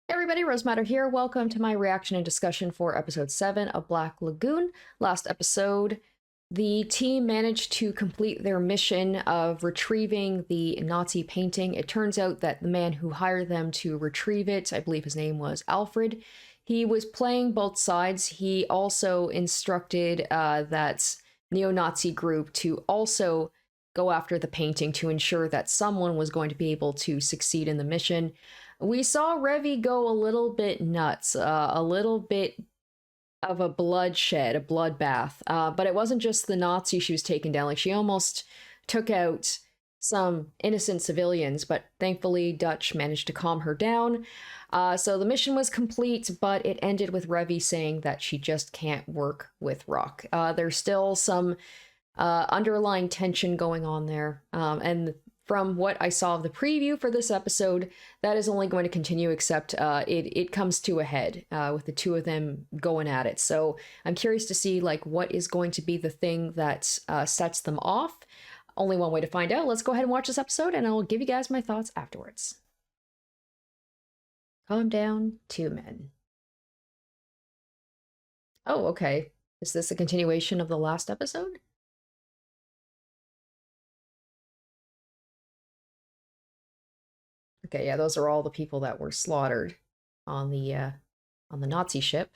Hey everybody, Rosematter here. Welcome to my reaction and discussion for episode 7 of Black Lagoon. Last episode, the team managed to complete their mission of retrieving the Nazi painting. It turns out that the man who hired them to retrieve it, I believe his name was Alfred, he was playing both sides. He also instructed that neo-Nazi group to also go after the painting to ensure that someone was going to be able to succeed in the mission. We saw Revy go a little bit nuts, a little bit of a bloodshed, a bloodbath. But it wasn't just the Nazi she was taking down. Like, she almost took out some innocent civilians, but thankfully Dutch managed to calm her down. So the mission was complete, but it ended with Revy saying that she just can't work with Rock. There's still some underlying tension going on there. And from what I saw of the preview for this episode, that is only going to continue, except it comes to a head with the two of them going at it. So I'm curious to see like what is going to be the thing that sets them off. Only one way to find out. Let's go ahead and watch this episode, and I'll give you guys my thoughts afterwards. Calm down, two men. Oh, okay. Is this a continuation of the last episode? Okay, yeah, those are all the people that were slaughtered on the Nazi ship.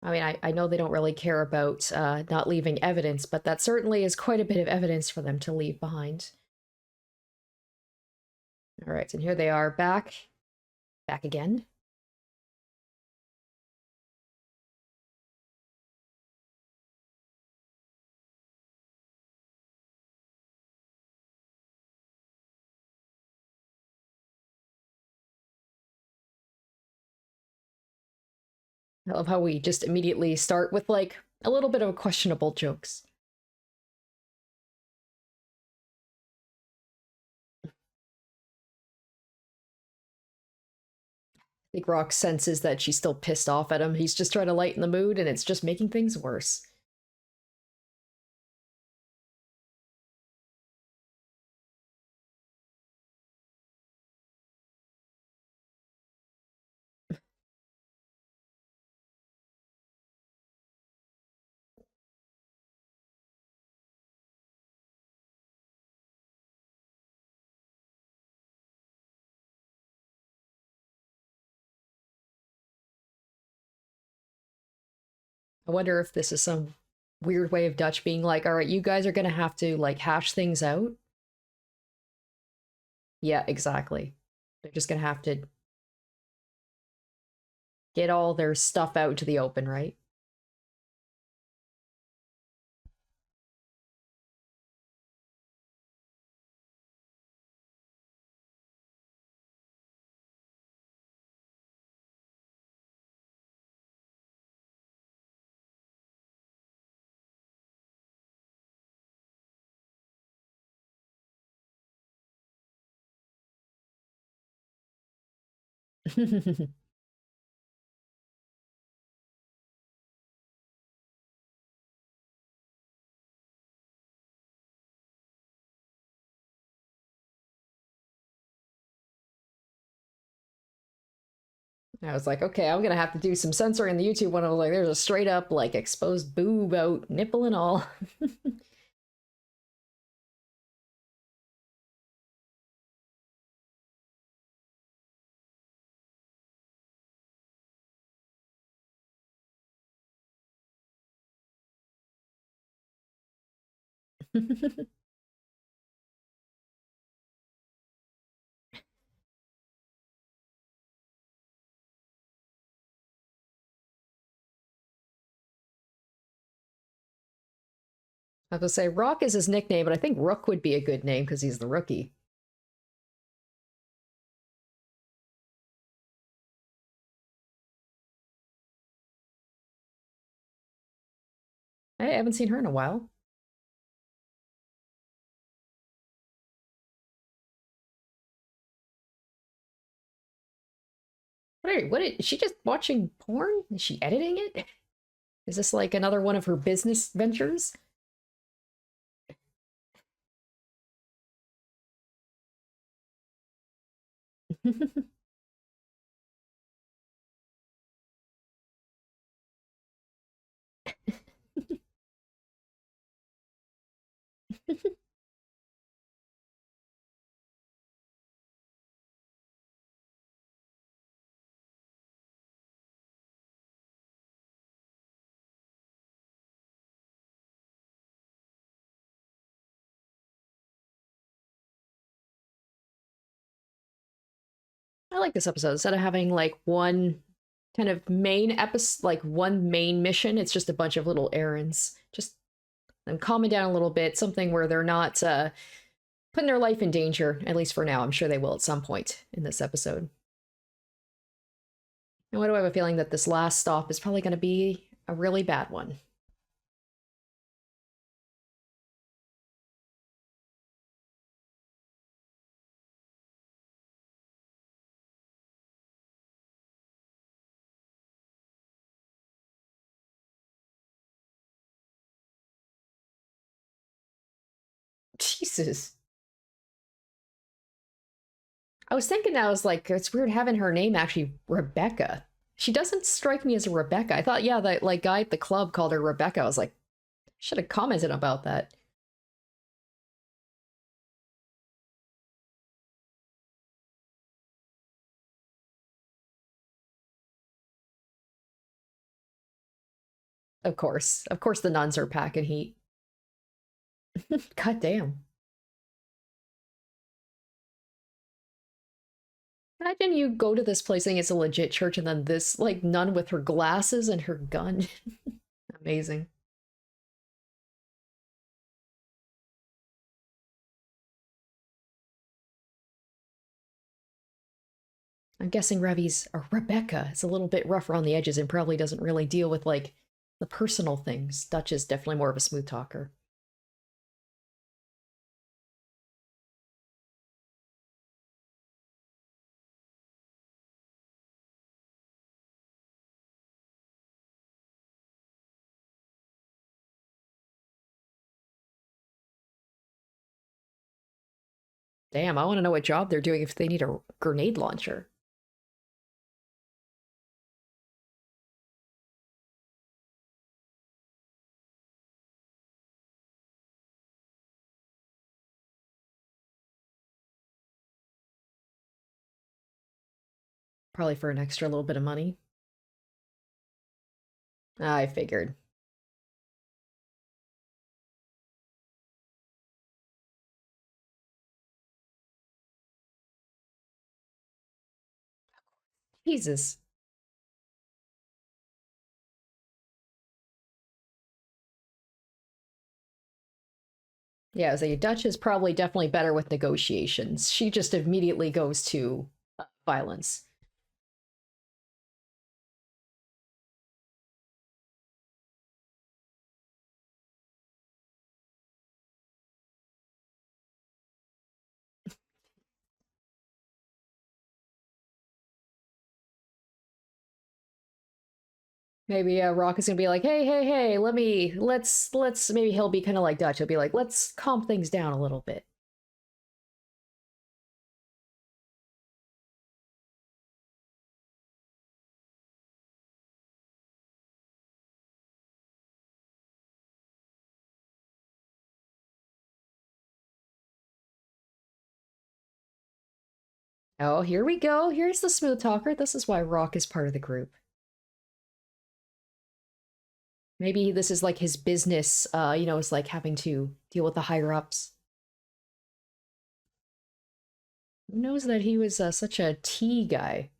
I mean, I know they don't really care about not leaving evidence, but that certainly is quite a bit of evidence for them to leave behind. All right, and here they are back again. I love how we just immediately start with like a little bit of questionable jokes. I think Rock senses that she's still pissed off at him. He's just trying to lighten the mood, and it's just making things worse. I wonder if this is some weird way of Dutch being like, all right, you guys are gonna have to like hash things out. Yeah, exactly. They're just gonna have to get all their stuff out into the open, right? I was like, okay, I'm gonna have to do some censoring in the YouTube one. I was like, there's a straight up like exposed boob out, nipple and all. I was gonna say Rock is his nickname, but I think Rook would be a good name because he's the rookie. I haven't seen her in a while. What is she just watching porn? Is she editing it? Is this like another one of her business ventures? I like this episode. Instead of having like one kind of main episode, like one main mission, it's just a bunch of little errands. Just them calming down a little bit, something where they're not putting their life in danger, at least for now. I'm sure they will at some point in this episode. And why do I have a feeling that this last stop is probably going to be a really bad one? Jesus. I was thinking that I was like, it's weird having her name actually Rebecca. She doesn't strike me as a Rebecca. I thought, yeah, that like guy at the club called her Rebecca. I was like, should have commented about that. Of course, the nuns are packing heat. God damn. Imagine you go to this place saying it's a legit church, and then this like nun with her glasses and her gun. Amazing. I'm guessing Revi's or Rebecca is a little bit rougher on the edges and probably doesn't really deal with like the personal things. Dutch is definitely more of a smooth talker. Damn, I want to know what job they're doing if they need a grenade launcher. Probably for an extra little bit of money. I figured. Jesus. Yeah, so Dutch is probably definitely better with negotiations. She just immediately goes to violence. Maybe Rock is gonna be like, hey, let's maybe he'll be kind of like Dutch. He'll be like, let's calm things down a little bit. Oh, here we go. Here's the smooth talker. This is why Rock is part of the group. Maybe this is like his business, is like having to deal with the higher ups. Who knows that he was such a tea guy?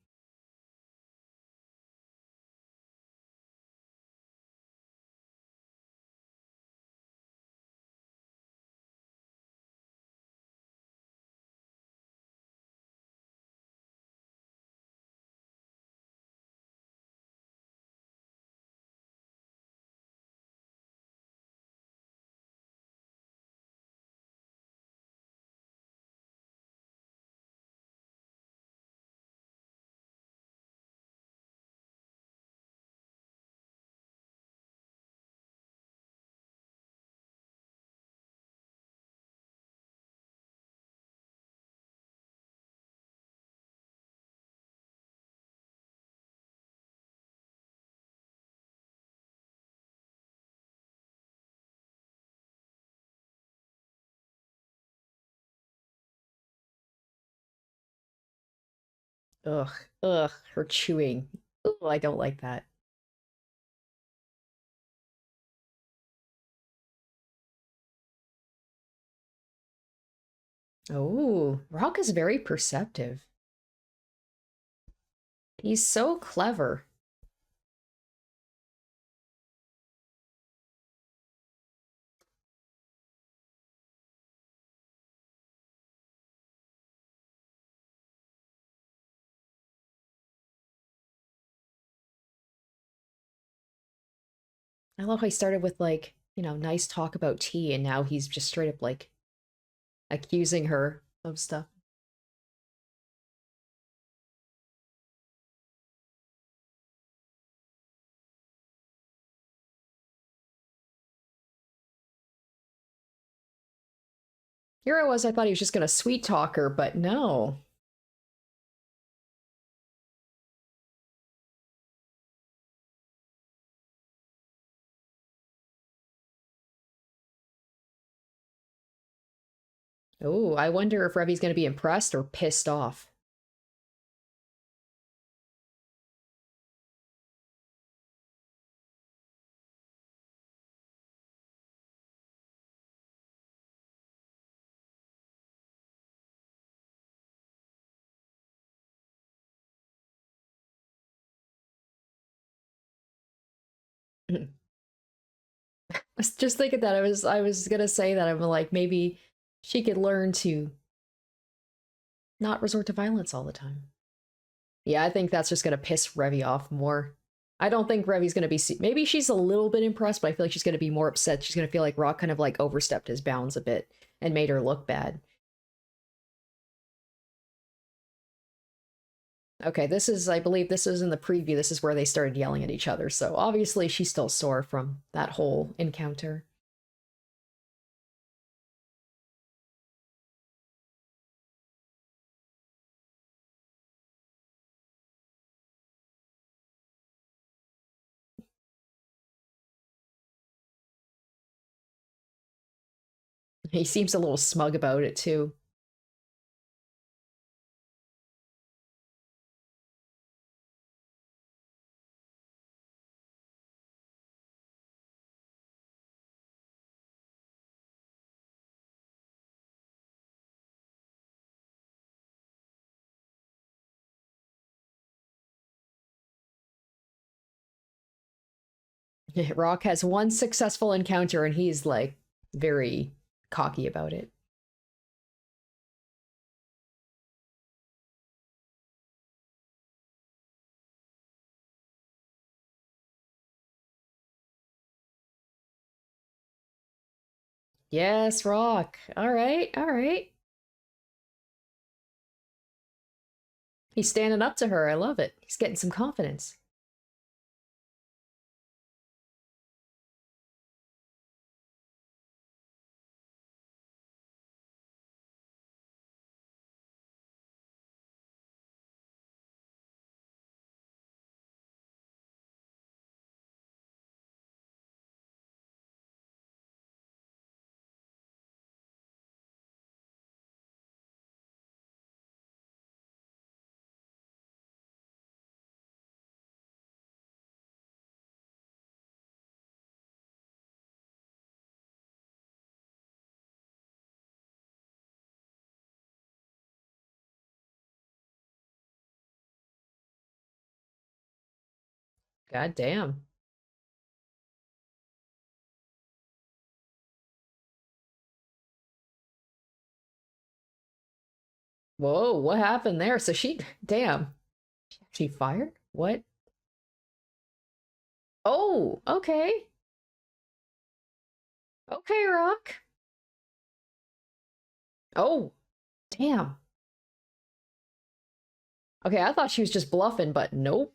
Ugh, ugh, her chewing. Ooh, I don't like that. Oh, Rock is very perceptive. He's so clever. I love how he started with like, nice talk about tea, and now he's just straight up like accusing her of stuff. Here I was, I thought he was just gonna sweet talk her, but no. Oh, I wonder if Revy's gonna be impressed or pissed off. I was just thinking that I was gonna say that I'm like maybe she could learn to not resort to violence all the time. Yeah, I think that's just gonna piss Revy off more. I don't think Revy's gonna be. Maybe she's a little bit impressed, but I feel like she's gonna be more upset. She's gonna feel like Rock kind of like overstepped his bounds a bit and made her look bad. Okay, this is, I believe, this is in the preview. This is where they started yelling at each other. So obviously she's still sore from that whole encounter. He seems a little smug about it too. Rock has one successful encounter and he's like very cocky about it. Yes, Rock. All right, all right. He's standing up to her. I love it. He's getting some confidence. God damn. Whoa, what happened there? So she, damn, she fired? What? Oh, okay. Okay, Rock. Oh, damn. Okay, I thought she was just bluffing, but nope.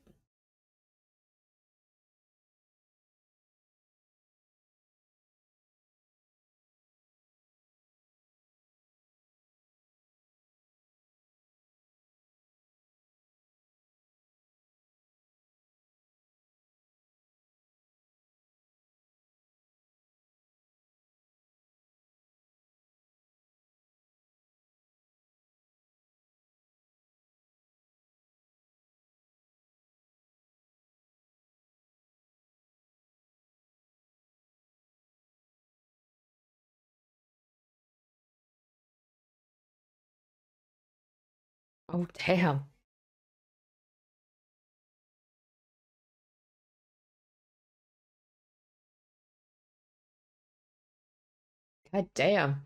Oh, damn. God damn.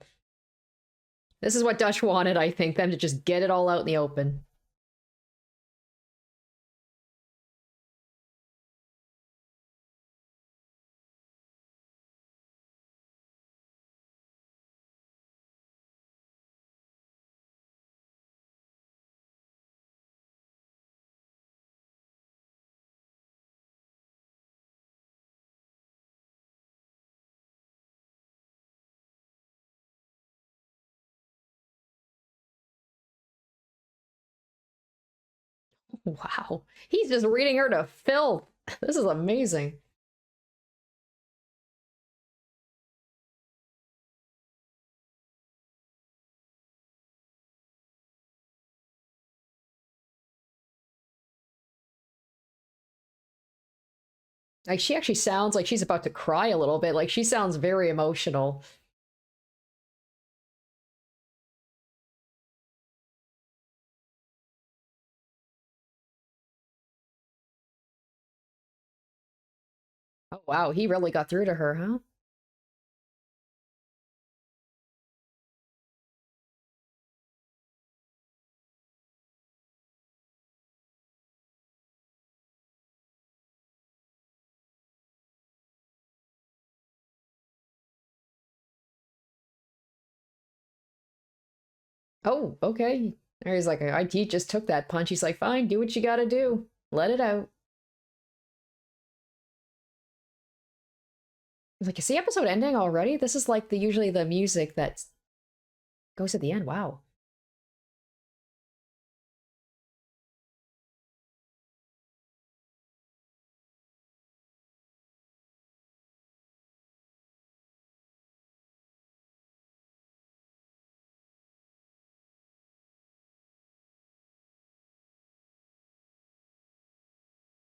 This is what Dutch wanted, I think, them to just get it all out in the open. Wow. He's just reading her to filth. This is amazing. Like, she actually sounds like she's about to cry a little bit. Like, she sounds very emotional. Oh, wow. He really got through to her, huh? Oh, okay. Or he's like, I just took that punch. He's like, fine, do what you gotta do. Let it out. He's like, is the episode ending already? This is like the usually the music that goes at the end. Wow.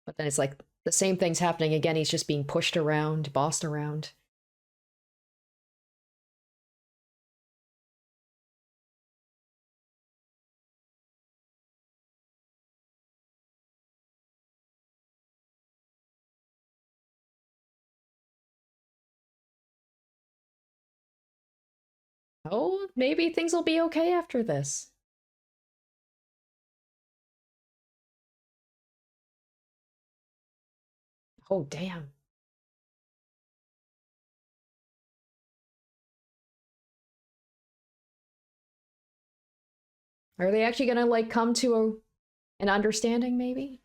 But then it's like the same thing's happening again. He's just being pushed around, bossed around. Oh, maybe things will be okay after this. Oh, damn. Are they actually gonna like come to an understanding, maybe?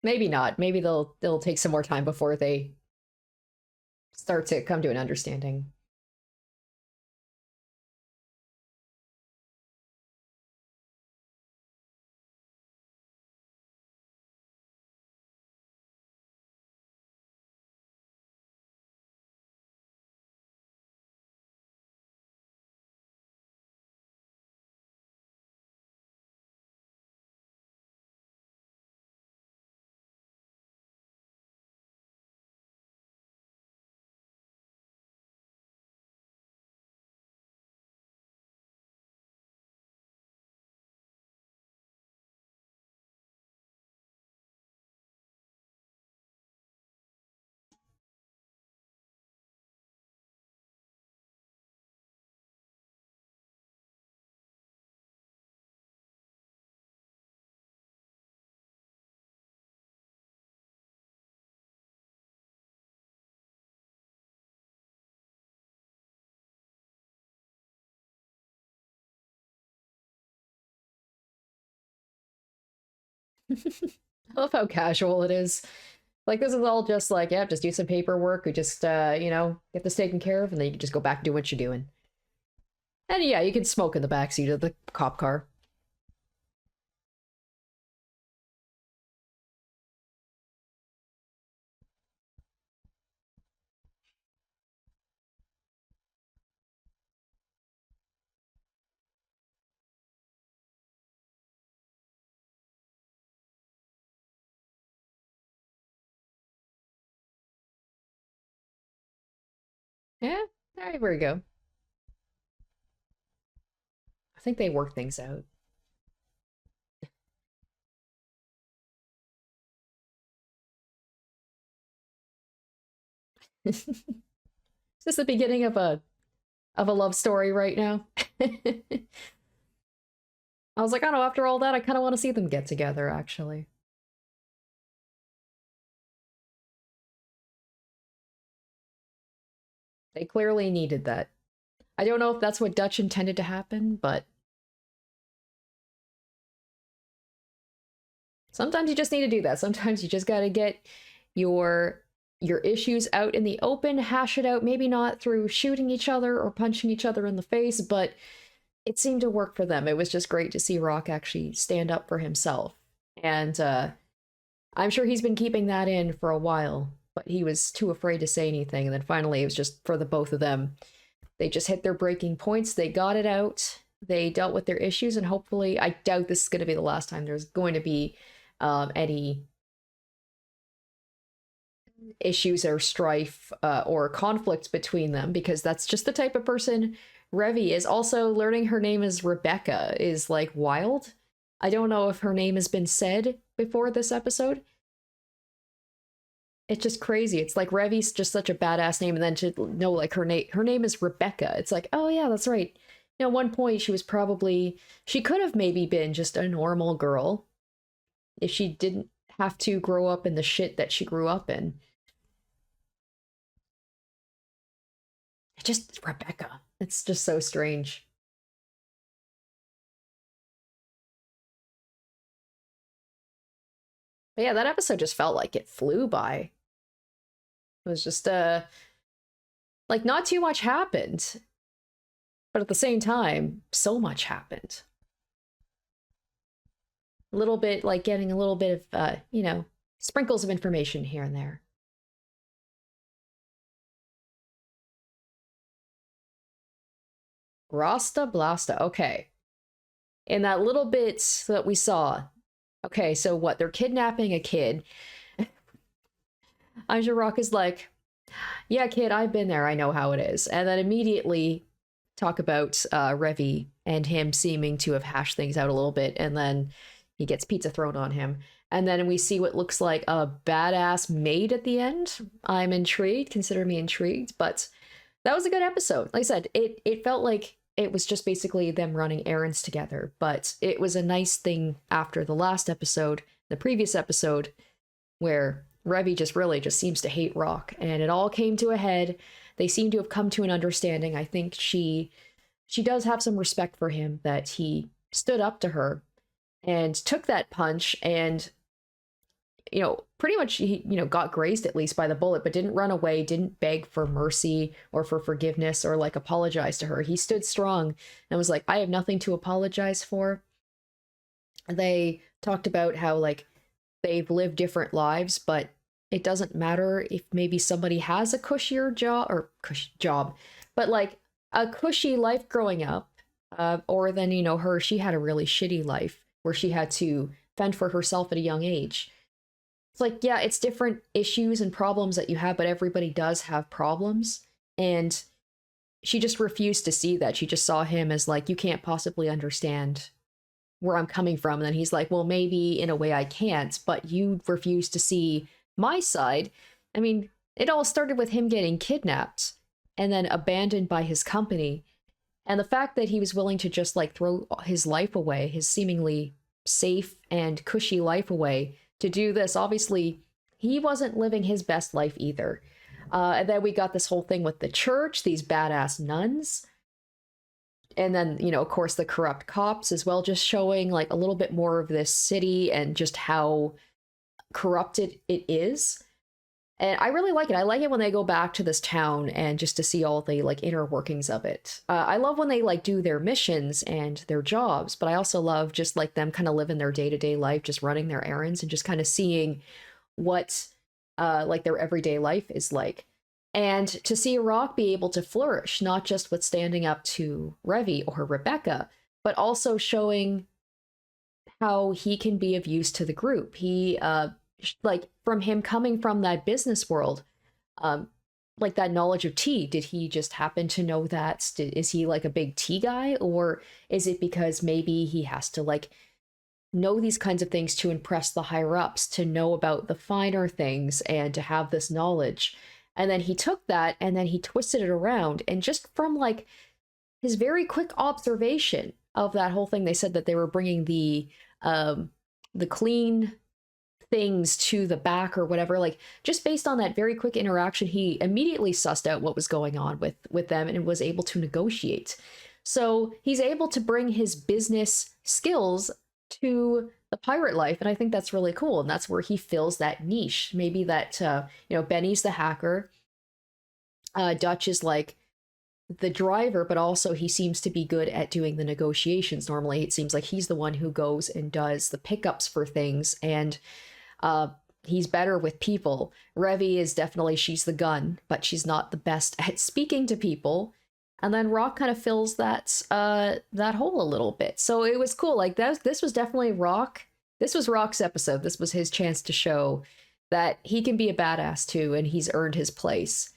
Maybe not. Maybe they'll take some more time before they start to come to an understanding. I love how casual it is. Like this is all just like, yeah, just do some paperwork or just get this taken care of and then you can just go back and do what you're doing. And yeah, you can smoke in the backseat of the cop car. Yeah, all right, there we go. I think they work things out. Is this the beginning of a love story right now? I was like, I don't know, after all that, I kind of want to see them get together, actually. They clearly needed that. I don't know if that's what Dutch intended to happen, but sometimes you just need to do that. Sometimes you just got to get your your issues out in the open, hash it out, maybe not through shooting each other or punching each other in the face, but it seemed to work for them. It was just great to see Rock actually stand up for himself. And I'm sure he's been keeping that in for a while, but he was too afraid to say anything. And then finally, it was just for the both of them. They just hit their breaking points. They got it out. They dealt with their issues, and hopefully, I doubt this is going to be the last time there's going to be any issues or strife or conflicts between them, because that's just the type of person Revi is. Also, learning her name is Rebecca is like wild. I don't know if her name has been said before this episode. It's just crazy. It's like Revi's just such a badass name, and then to know like her name is Rebecca. It's like, oh yeah, that's right. You know, at one point she could have maybe been just a normal girl if she didn't have to grow up in the shit that she grew up in. Just Rebecca. It's just so strange. But yeah, that episode just felt like it flew by. It was just like not too much happened, but at the same time, so much happened. A little bit like getting a little bit of sprinkles of information here and there. Rasta Blasta. Okay. In that little bit that we saw. Okay, so what? They're kidnapping a kid. Rock is like, yeah, kid, I've been there. I know how it is. And then immediately talk about Revi and him seeming to have hashed things out a little bit. And then he gets pizza thrown on him. And then we see what looks like a badass maid at the end. I'm intrigued. Consider me intrigued. But that was a good episode. Like I said, it felt like it was just basically them running errands together. But it was a nice thing after the last episode, the previous episode, where Revi just really just seems to hate Rock, and it all came to a head. They seem to have come to an understanding. I think she does have some respect for him, that he stood up to her and took that punch, and pretty much he got grazed at least by the bullet, but didn't run away, didn't beg for mercy or for forgiveness or like apologize to her. He stood strong and was like, I have nothing to apologize for. They talked about how like they've lived different lives, but it doesn't matter if maybe somebody has a cushier job, but like a cushy life growing up, or then she had a really shitty life where she had to fend for herself at a young age. It's like, yeah, it's different issues and problems that you have, but everybody does have problems. And she just refused to see that. She just saw him as like, you can't possibly understand where I'm coming from. And then he's like, well, maybe in a way I can't, but you refuse to see my side. I mean, it all started with him getting kidnapped and then abandoned by his company. And the fact that he was willing to just like throw his life away, his seemingly safe and cushy life away to do this, obviously he wasn't living his best life either. And then we got this whole thing with the church, these badass nuns. And then, of course, the corrupt cops as well, just showing like a little bit more of this city and just how corrupted it is. And I really like it. I like it when they go back to this town and just to see all the like inner workings of it. I love when they like do their missions and their jobs, but I also love just like them kind of living their day-to-day life, just running their errands and just kind of seeing what like their everyday life is like. And to see Rock be able to flourish, not just with standing up to Revi or Rebecca, but also showing how he can be of use to the group. He like from him coming from that business world, like that knowledge of tea? Did he just happen to know that? Is he like a big tea guy? Or is it because maybe he has to like know these kinds of things to impress the higher ups, to know about the finer things and to have this knowledge? And then he took that and then he twisted it around. And just from like his very quick observation of that whole thing, they said that they were bringing the clean things to the back or whatever. Like, just based on that very quick interaction, he immediately sussed out what was going on with them and was able to negotiate. So he's able to bring his business skills to the pirate life, and I think that's really cool. And that's where he fills that niche. Maybe that Benny's the hacker, Dutch is like the driver, but also he seems to be good at doing the negotiations. Normally it seems like he's the one who goes and does the pickups for things, and he's better with people. Revy is definitely, she's the gun, but she's not the best at speaking to people. And then Rock kind of fills that hole a little bit. So it was cool. Like this was definitely Rock. This was Rock's episode. This was his chance to show that he can be a badass too, and he's earned his place.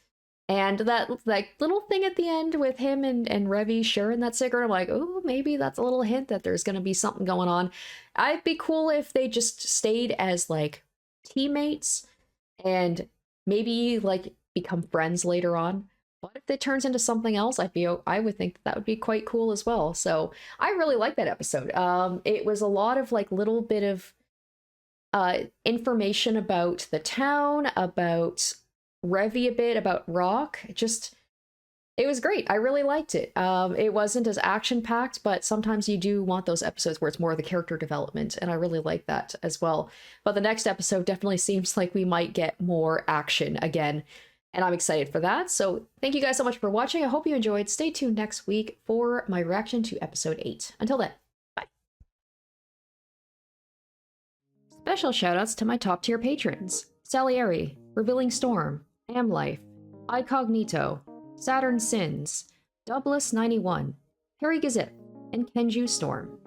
And that like little thing at the end with him and Revy sharing that cigarette, I'm like, oh, maybe that's a little hint that there's going to be something going on. I'd be cool if they just stayed as like teammates and maybe like become friends later on. But if it turns into something else, I would think that would be quite cool as well. So I really like that episode. It was a lot of like little bit of information about the town, about Revy a bit, about Rock. It was great. I really liked it. It wasn't as action-packed, but sometimes you do want those episodes where it's more of the character development, and I really like that as well. But the next episode definitely seems like we might get more action again, and I'm excited for that. So thank you guys so much for watching. I hope you enjoyed. Stay tuned next week for my reaction to episode 8. Until then, bye. Special shoutouts to my top-tier patrons: Salieri, Revealing Storm, Amlife, Icognito, Saturn Sins, Douglas91, Harry Gazip, and Kenju Storm.